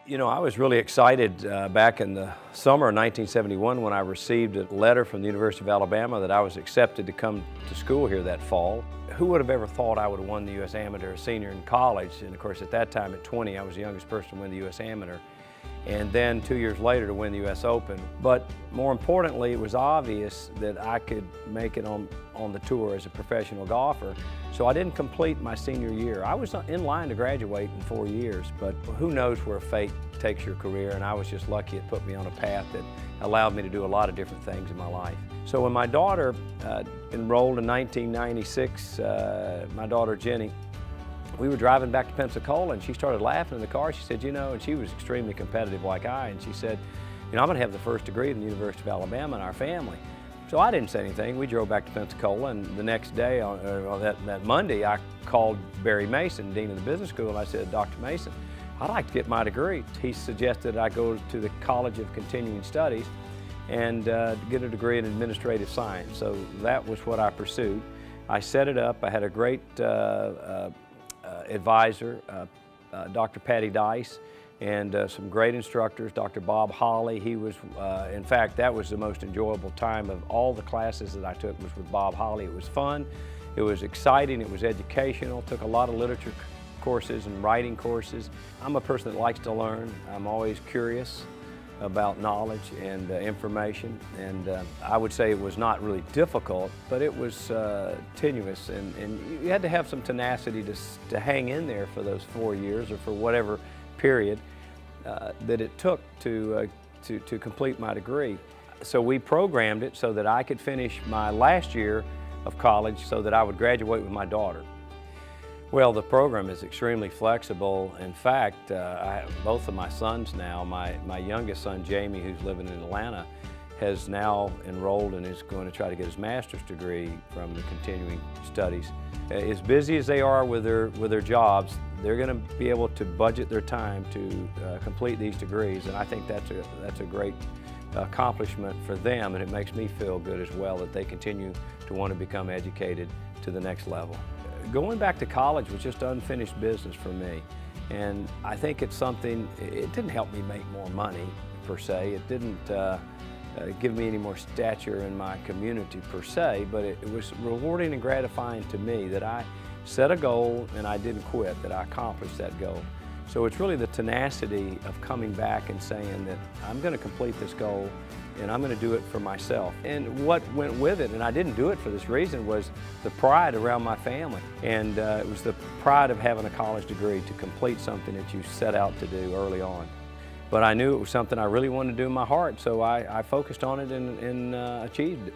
You know, I was really excited back in the summer of 1971 when I received a letter from the University of Alabama that I was accepted to come to school here that fall. Who would have ever thought I would have won the U.S. Amateur as a senior in college? And of course, at that time at 20, I was the youngest person to win the U.S. Amateur. And then 2 years later to win the U.S. Open. But more importantly, it was obvious that I could make it on the tour as a professional golfer. So I didn't complete my senior year. I was in line to graduate in 4 years, but who knows where fate takes your career, and I was just lucky it put me on a path that allowed me to do a lot of different things in my life. So when my daughter enrolled in 1996, my daughter Jenny, we were driving back to Pensacola and she started laughing in the car. She said, you know, and she was extremely competitive like I, and she said, you know, I'm going to have the first degree in the University of Alabama in our family. So I didn't say anything. We drove back to Pensacola, and the next day, that Monday, I called Barry Mason, Dean of the Business School, and I said, Dr. Mason, I'd like to get my degree. He suggested I go to the College of Continuing Studies and get a degree in administrative science. So that was what I pursued. I set it up. I had a great advisor, Dr. Patty Dice, and some great instructors, Dr. Bob Holly. He was, in fact, that was the most enjoyable time of all the classes that I took was with Bob Holly. It was fun, it was exciting, it was educational, took a lot of literature courses and writing courses. I'm a person that likes to learn. I'm always curious about knowledge and information, and I would say it was not really difficult, but it was tenuous, and you had to have some tenacity to hang in there for those 4 years or for whatever period that it took to complete my degree. So we programmed it so that I could finish my last year of college so that I would graduate with my daughter. Well, the program is extremely flexible. In fact, I have both of my sons now. My youngest son, Jamie, who's living in Atlanta, has now enrolled and is going to try to get his master's degree from the continuing studies. As busy as they are with their jobs, they're going to be able to budget their time to complete these degrees, and I think that's a great accomplishment for them, and it makes me feel good as well that they continue to want to become educated to the next level. Going back to college was just unfinished business for me, and I think it's something, it didn't help me make more money per se, it didn't give me any more stature in my community per se, but it was rewarding and gratifying to me that I set a goal and I didn't quit, that I accomplished that goal. So it's really the tenacity of coming back and saying that I'm going to complete this goal and I'm going to do it for myself. And what went with it, and I didn't do it for this reason, was the pride around my family. And it was the pride of having a college degree to complete something that you set out to do early on. But I knew it was something I really wanted to do in my heart, so I focused on it and achieved it.